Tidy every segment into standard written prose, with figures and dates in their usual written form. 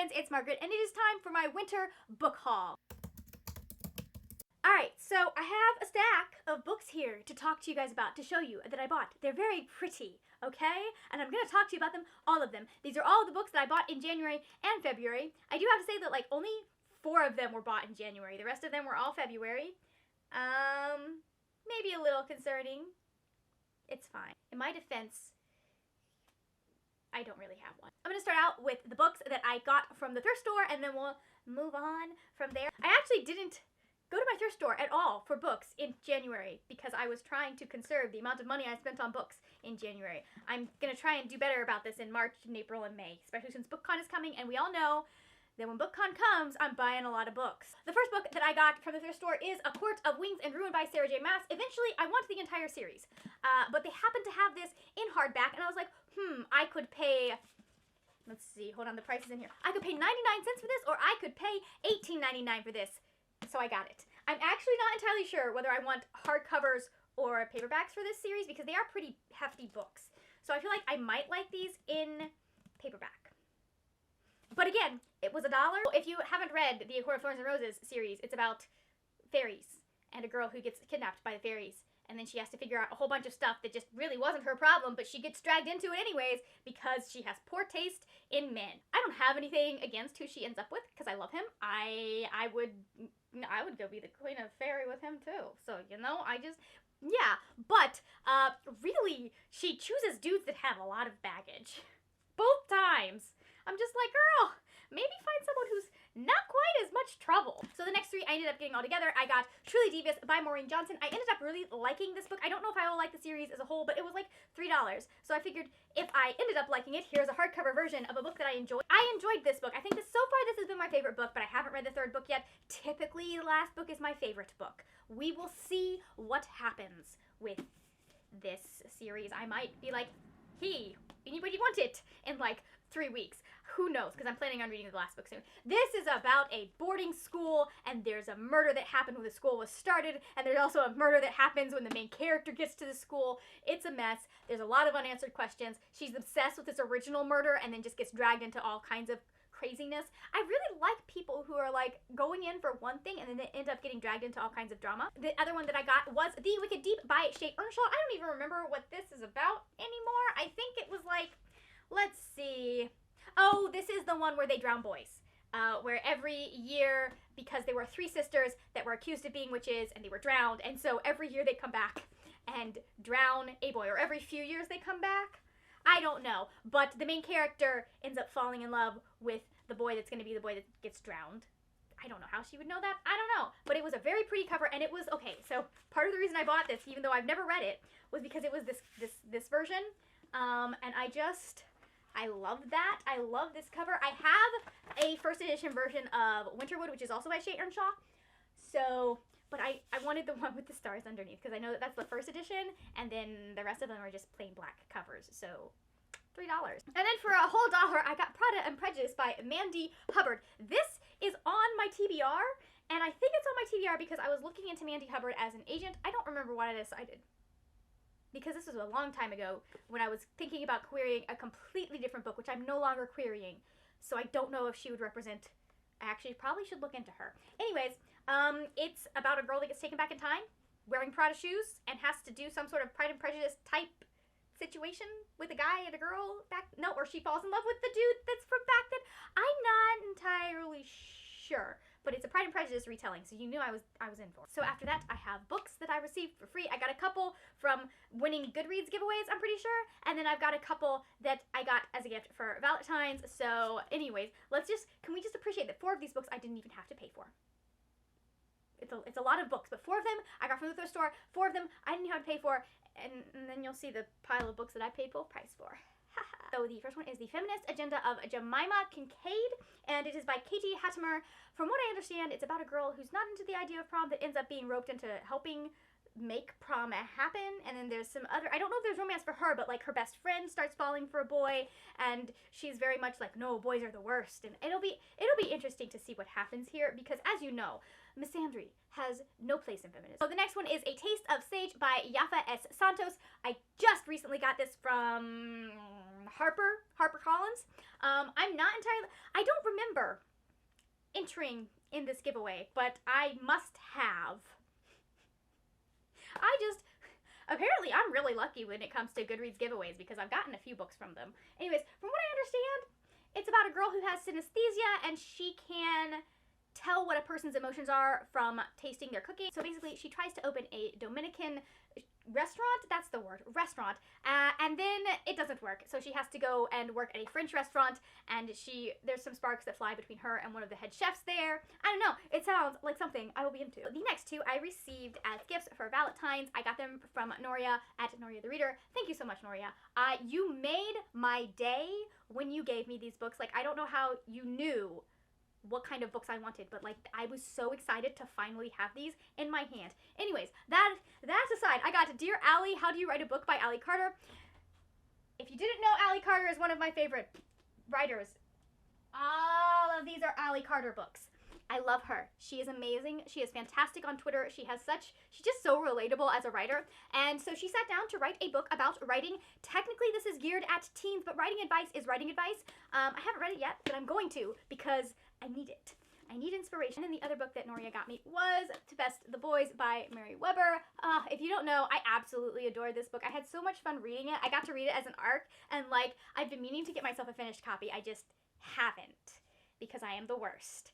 friends, it's Margaret, and it is time for my winter book haul. Alright, so I have a stack of books here to talk to you guys about, to show you that I bought. They're very pretty, okay? And I'm going to talk to you about them, all of them. These are all the books that I bought in January and February. I do have to say that, like, only 4 of them were bought in January. The rest of them were all February. Maybe a little concerning. It's fine. In my defense, I don't really have one. I'm going to start out with the books that I got from the thrift store, and then we'll move on from there. I actually didn't go to my thrift store at all for books in January because I was trying to conserve the amount of money I spent on books in January. I'm going to try and do better about this in March and April and May, especially since BookCon is coming, and we all know that when BookCon comes, I'm buying a lot of books. The first book that I got from the thrift store is A Court of Wings and Ruin by Sarah J. Maas. Eventually, I wanted the entire series, but they happened to have this in hardback, and I was like, I could pay, let's see, hold on, the price is in here. I could pay 99 cents for this, or I could pay $18.99 for this. So I got it. I'm actually not entirely sure whether I want hardcovers or paperbacks for this series because they are pretty hefty books. So I feel like I might like these in paperback. But again, it was $1. If you haven't read the A Court of Thorns and Roses series, it's about fairies and a girl who gets kidnapped by the fairies. And then she has to figure out a whole bunch of stuff that just really wasn't her problem, but she gets dragged into it anyways because she has poor taste in men. I don't have anything against who she ends up with because I love him. I would go be the queen of fairy with him too. So, you know, yeah. But, really, she chooses dudes that have a lot of baggage. Both times. I'm just like, girl, maybe find someone who's not quite as much trouble. So the next 3 I ended up getting all together. I got Truly Devious by Maureen Johnson. I ended up really liking this book. I don't know if I will like the series as a whole, but it was like $3. So I figured if I ended up liking it, here's a hardcover version of a book that I enjoyed. I enjoyed this book. I think that so far this has been my favorite book, but I haven't read the 3rd book yet. Typically, the last book is my favorite book. We will see what happens with this series. I might be like, hey, anybody want it? In like 3 weeks. Who knows, because I'm planning on reading the last book soon. This is about a boarding school, and there's a murder that happened when the school was started, and there's also a murder that happens when the main character gets to the school. It's a mess. There's a lot of unanswered questions. She's obsessed with this original murder and then just gets dragged into all kinds of craziness. I really like people who are like going in for one thing and then they end up getting dragged into all kinds of drama. The other one that I got was The Wicked Deep by Shay Earnshaw. I don't even remember what this is about anymore. I think it was like, let's see. Oh, this is the one where they drown boys. Where every year, because there were 3 sisters that were accused of being witches and they were drowned, and so every year they come back and drown a boy, or every few years they come back. I don't know, but the main character ends up falling in love with the boy that's going to be the boy that gets drowned. I don't know how she would know that. I don't know. But it was a very pretty cover, and it was, okay, so part of the reason I bought this, even though I've never read it, was because it was this version, and I love that. I love this cover. I have a 1st edition version of Winterwood, which is also by Shay Earnshaw. So, but I wanted the one with the stars underneath because I know that that's the 1st edition, and then the rest of them are just plain black covers. So, $3. And then for a whole $1, I got Pride and Prejudice by Mandy Hubbard. This is on my TBR, and I think it's on my TBR because I was looking into Mandy Hubbard as an agent. I don't remember what I decided, because this was a long time ago when I was thinking about querying a completely different book, which I'm no longer querying, so I don't know if she would represent. I actually probably should look into her. Anyways, it's about a girl that gets taken back in time, wearing Prada shoes, and has to do some sort of Pride and Prejudice type situation with a guy and a girl or she falls in love with the dude that's from back then. I'm not entirely sure. But it's a Pride and Prejudice retelling, so you knew I was in for it. So after that, I have books that I received for free. I got a couple from winning Goodreads giveaways, I'm pretty sure, and then I've got a couple that I got as a gift for Valentine's. So anyways, can we just appreciate that 4 of these books I didn't even have to pay for. It's a lot of books, but 4 of them I got from the thrift store. 4 of them I didn't have to pay for, and then you'll see the pile of books that I paid full price for. So the first one is The Feminist Agenda of Jemima Kincaid, and it is by Katie Hattemer. From what I understand, it's about a girl who's not into the idea of prom that ends up being roped into helping make prom happen, and then there's some other, I don't know if there's romance for her, but like her best friend starts falling for a boy, and she's very much like, no, boys are the worst, and it'll be interesting to see what happens here, because as you know, misandry has no place in feminism. So the next one is A Taste of Sage by Yafa S. Santos. I just recently got this from HarperCollins. I'm not entirely, I don't remember entering in this giveaway, but I must have. Apparently I'm really lucky when it comes to Goodreads giveaways because I've gotten a few books from them. Anyways, from what I understand, it's about a girl who has synesthesia and she can tell what a person's emotions are from tasting their cooking. So basically she tries to open a Dominican restaurant, that's the word, restaurant, and then it doesn't work. So she has to go and work at a French restaurant, and there's some sparks that fly between her and one of the head chefs there. I don't know, it sounds like something I will be into. The next two I received as gifts for Valentine's. I got them from Noria at Noria the Reader. Thank you so much, Noria. You made my day when you gave me these books. Like, I don't know how you knew what kind of books I wanted, but like I was so excited to finally have these in my hand. Anyways, that aside, I got Dear Allie, How Do You Write a Book by Allie Carter. If you didn't know, Allie Carter is one of my favorite writers. All of these are Allie Carter books. I love her. She is amazing. She is fantastic on Twitter. She's just so relatable as a writer. And so she sat down to write a book about writing. Technically, this is geared at teens, but writing advice is writing advice. I haven't read it yet, but I'm going to because I need it. I need inspiration. And then the other book that Noria got me was To Best the Boys by Mary Weber. If you don't know, I absolutely adore this book. I had so much fun reading it. I got to read it as an arc, and like I've been meaning to get myself a finished copy. I just haven't because I am the worst.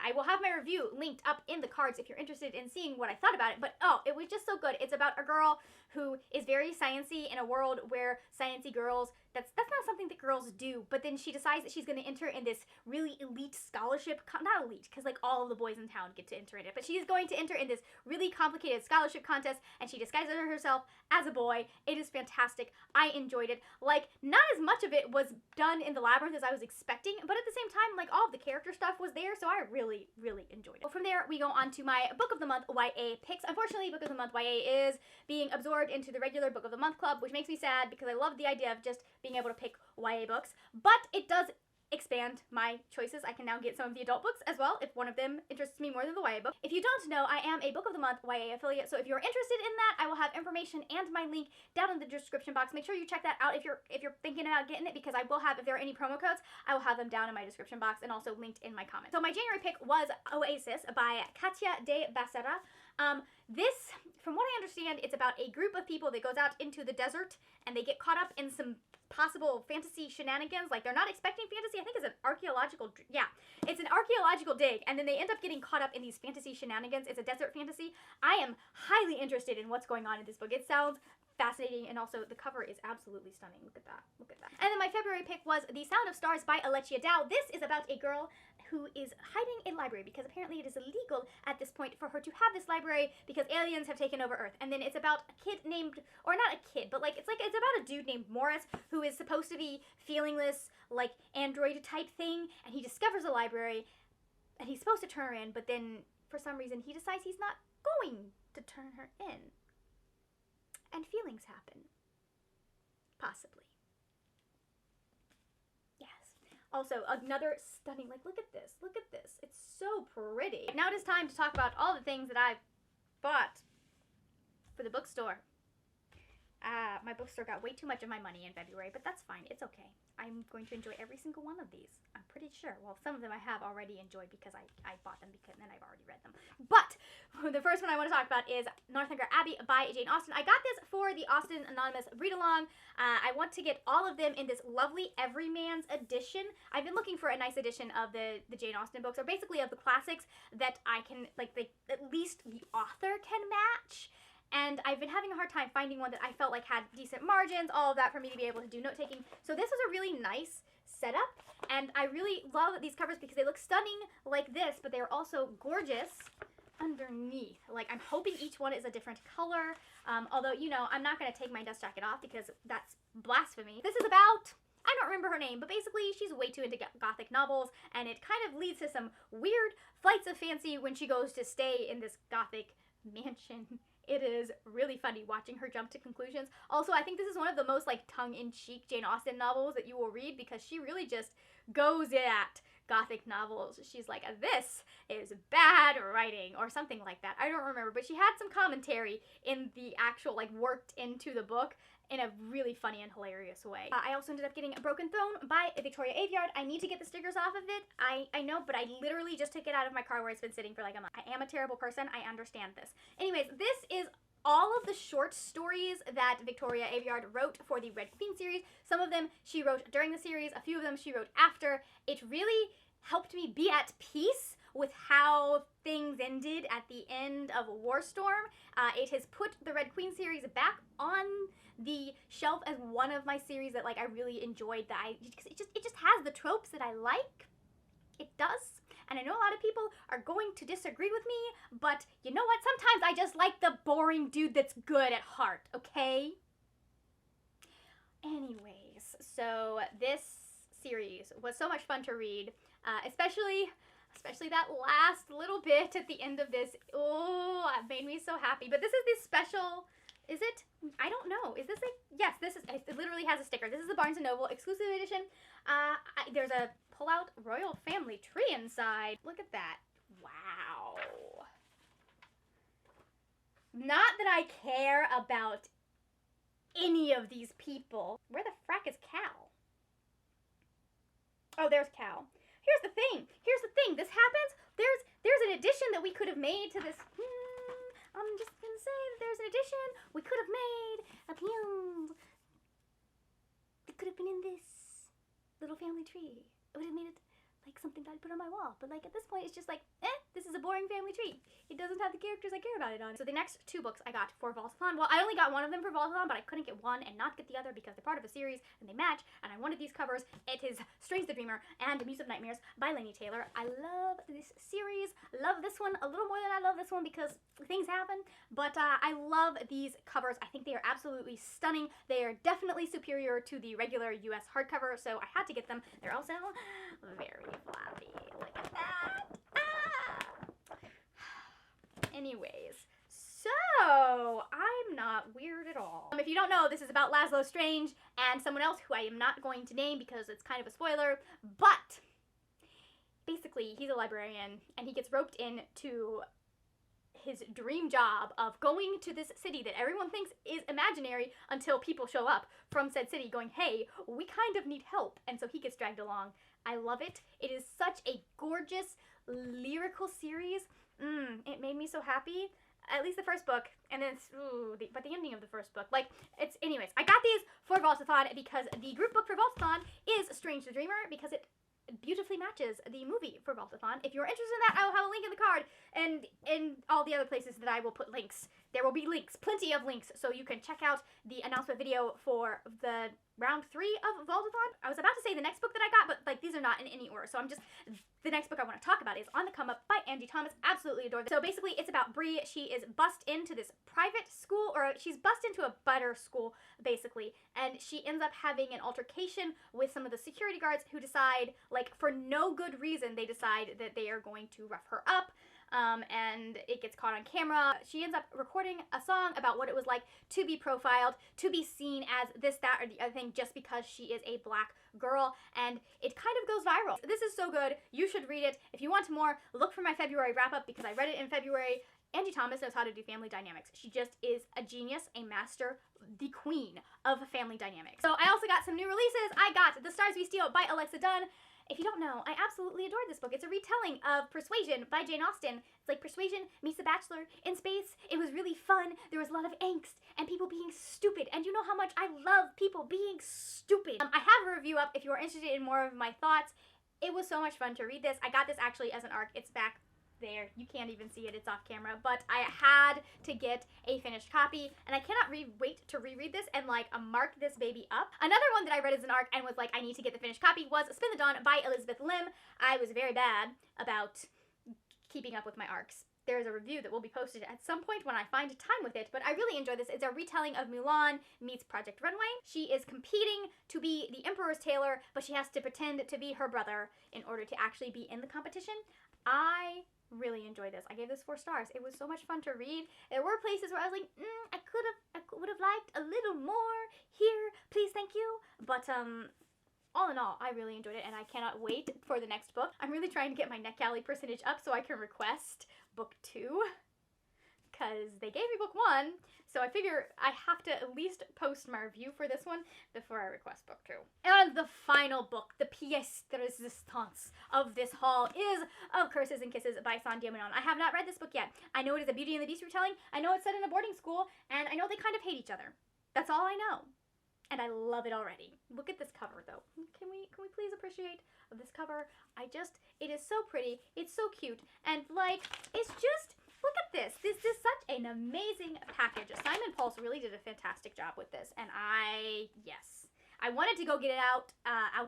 I will have my review linked up in the cards if you're interested in seeing what I thought about it, but oh, it was just so good. It's about a girl who is very sciencey in a world where sciencey girls, that's not something that girls do, but then she decides that she's going to enter in this really elite scholarship, not elite, because like all of the boys in town get to enter in it, but she's going to enter in this really complicated scholarship contest, and she disguises herself as a boy. It is fantastic. I enjoyed it. Like, not as much of it was done in the Labyrinth as I was expecting, but at the same time, like, all of the character stuff was there, so I really, really enjoyed it. Well, from there, we go on to my Book of the Month YA picks. Unfortunately, Book of the Month YA is being absorbed into the regular Book of the Month club, which makes me sad because I love the idea of just being able to pick YA books, but it does expand my choices. I can now get some of the adult books as well if one of them interests me more than the YA book. If you don't know, I am a Book of the Month YA affiliate, so if you're interested in that, I will have information and my link down in the description box. Make sure you check that out if you're thinking about getting it, because I will have, if there are any promo codes, I will have them down in my description box and also linked in my comments. So my January pick was Oasis by Katia de Becerra. This, from what I understand, it's about a group of people that goes out into the desert and they get caught up in some possible fantasy shenanigans. Like, they're not expecting fantasy. I think it's an archaeological, it's an archaeological dig, and then they end up getting caught up in these fantasy shenanigans. It's a desert fantasy. I am highly interested in what's going on in this book. It sounds fascinating, and also the cover is absolutely stunning. Look at that. Look at that. And then my February pick was The Sound of Stars by Alechia Dow. This is about a girl who is hiding a library because apparently it is illegal at this point for her to have this library because aliens have taken over Earth. And then it's about a kid named, or not a kid, but like it's about a dude named Morris who is supposed to be feelingless, like android type thing, and he discovers a library and he's supposed to turn her in, but then for some reason he decides he's not going to turn her in. And feelings happen. Possibly. Also, another stunning, like, look at this. Look at this. It's so pretty. Now it is time to talk about all the things that I've bought for the bookstore. My bookstore got way too much of my money in February, but that's fine. It's okay. I'm going to enjoy every single one of these. I'm pretty sure. Well, some of them I have already enjoyed because I bought them because then I've already read them. But the first one I want to talk about is Northanger Abbey by Jane Austen. I got this for the Austen Anonymous read-along. I want to get all of them in this lovely Everyman's edition. I've been looking for a nice edition of the Jane Austen books, or basically of the classics that I can, like, at least the author can match. And I've been having a hard time finding one that I felt like had decent margins, all of that, for me to be able to do note-taking. So this was a really nice setup, and I really love these covers because they look stunning like this, but they're also gorgeous underneath. Like, I'm hoping each one is a different color, although, you know, I'm not going to take my dust jacket off because that's blasphemy. This is about, I don't remember her name, but basically she's way too into gothic novels, and it kind of leads to some weird flights of fancy when she goes to stay in this gothic mansion. It is really funny watching her jump to conclusions. Also, I think this is one of the most, like, tongue-in-cheek Jane Austen novels that you will read because she really just goes at gothic novels. She's like, this is bad writing, or something like that. I don't remember, but she had some commentary in the actual, like, worked into the book, in a really funny and hilarious way. I also ended up getting Broken Throne by Victoria Aveyard. I need to get the stickers off of it. I know, but I literally just took it out of my car where it's been sitting for like a month. I am a terrible person. I understand this. Anyways, this is all of the short stories that Victoria Aveyard wrote for the Red Queen series. Some of them she wrote during the series, a few of them she wrote after. It really helped me be at peace with how things ended at the end of Warstorm. It has put the Red Queen series back on the shelf as one of my series that like I really enjoyed. That it just has the tropes that I like. It does. And I know a lot of people are going to disagree with me, but you know what? Sometimes I just like the boring dude that's good at heart, okay? Anyways, so this series was so much fun to read, especially that last little bit at the end of this. Oh, it made me so happy. But this is the special, is it? I don't know. Is this a, yes, this is, it literally has a sticker. This is the Barnes & Noble exclusive edition. There's a pull-out royal family tree inside. Look at that. Wow. Not that I care about any of these people. Where the frack is Cal? Oh, there's Cal. Here's the thing. This happens. There's an addition that we could have made to this. I'm just gonna say that there's an addition we could have made. It could have been in this little family tree. It would have made it like something that I'd put on my wall. But like at this point, it's just like, this is a boring family tree. It doesn't have the characters I care about it on. So the next two books I got for Voltathon, well, I only got one of them for Voltathon, but I couldn't get one and not get the other because they're part of a series and they match, and I wanted these covers. It is Strange the Dreamer and Muse of Nightmares by Laini Taylor. I love this series. Love this one a little more than I love this one because things happen, but I love these covers. I think they are absolutely stunning. They are definitely superior to the regular US hardcover, so I had to get them. They're also very floppy. Look at that. Anyways, so I'm not weird at all. If you don't know, this is about Laszlo Strange and someone else who I am not going to name because it's kind of a spoiler, but basically he's a librarian and he gets roped into his dream job of going to this city that everyone thinks is imaginary until people show up from said city going, hey, we kind of need help. And so he gets dragged along. I love it. It is such a gorgeous lyrical series. It made me so happy. At least the first book, and then but the ending of the first book, like, it's, anyways, I got these for Voltathon because the group book for Voltathon is Strange the Dreamer because it beautifully matches the movie for Voltathon. If you're interested in that, I will have a link in the card, and in all the other places that I will put links. There will be links, plenty of links, so you can check out the announcement video for the round 3 of Voltathon. I was about to say the next book that I got, but like these are not in any order, so the next book I want to talk about is On the Come Up by Angie Thomas. Absolutely adore this. So basically it's about Bree. She is bussed into this private school, or she's bussed into a butter school basically, and she ends up having an altercation with some of the security guards who decide, like, for no good reason, they decide that they are going to rough her up. And it gets caught on camera. She ends up recording a song about what it was like to be profiled, to be seen as this, that, or the other thing just because she is a black girl, and it kind of goes viral. This is so good. You should read it. If you want more, look for my February wrap-up because I read it in February. Angie Thomas knows how to do family dynamics. She just is a genius, a master, the queen of family dynamics. So I also got some new releases. I got The Stars We Steal by Alexa Dunn. If you don't know, I absolutely adored this book. It's a retelling of Persuasion by Jane Austen. It's like Persuasion meets The Bachelor in space. It was really fun. There was a lot of angst and people being stupid. And you know how much I love people being stupid. I have a review up if you are interested in more of my thoughts. It was so much fun to read this. I got this actually as an ARC. It's back there. You can't even see it. It's off camera. But I had to get a finished copy, and I cannot wait to reread this and like mark this baby up. Another one that I read as an ARC and was like, I need to get the finished copy was Spin the Dawn by Elizabeth Lim. I was very bad about keeping up with my ARCs. There's a review that will be posted at some point when I find time with it, but I really enjoy this. It's a retelling of Mulan meets Project Runway. She is competing to be the Emperor's tailor, but she has to pretend to be her brother in order to actually be in the competition. I really enjoyed this. I gave this 4 stars. It was so much fun to read. There were places where I was like, I would have liked a little more here. Please, thank you. But all in all, I really enjoyed it, and I cannot wait for the next book. I'm really trying to get my NetGalley percentage up so I can request book 2. because they gave me book 1, so I figure I have to at least post my review for this one before I request book 2. And the final book, the pièce de résistance of this haul, is Of Curses and Kisses by Sandhya Menon. I have not read this book yet. I know it is a Beauty and the Beast retelling. I know it's set in a boarding school, and I know they kind of hate each other. That's all I know. And I love it already. Look at this cover, though. Can we please appreciate this cover? It is so pretty. It's so cute. And, like, it's just, look at this. This is such an amazing package. Simon Pulse really did a fantastic job with this. And yes. I wanted to go get it out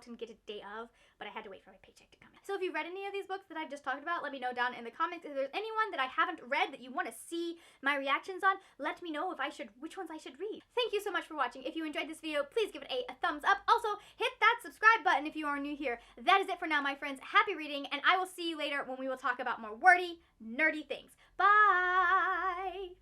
and get it day of, but I had to wait for my paycheck to come in. So if you've read any of these books that I've just talked about, let me know down in the comments. If there's anyone that I haven't read that you want to see my reactions on, let me know which ones I should read. Thank you so much for watching. If you enjoyed this video, please give it a thumbs up. Also, hit that subscribe button if you are new here. That is it for now, my friends. Happy reading, and I will see you later when we will talk about more wordy, nerdy things. Bye!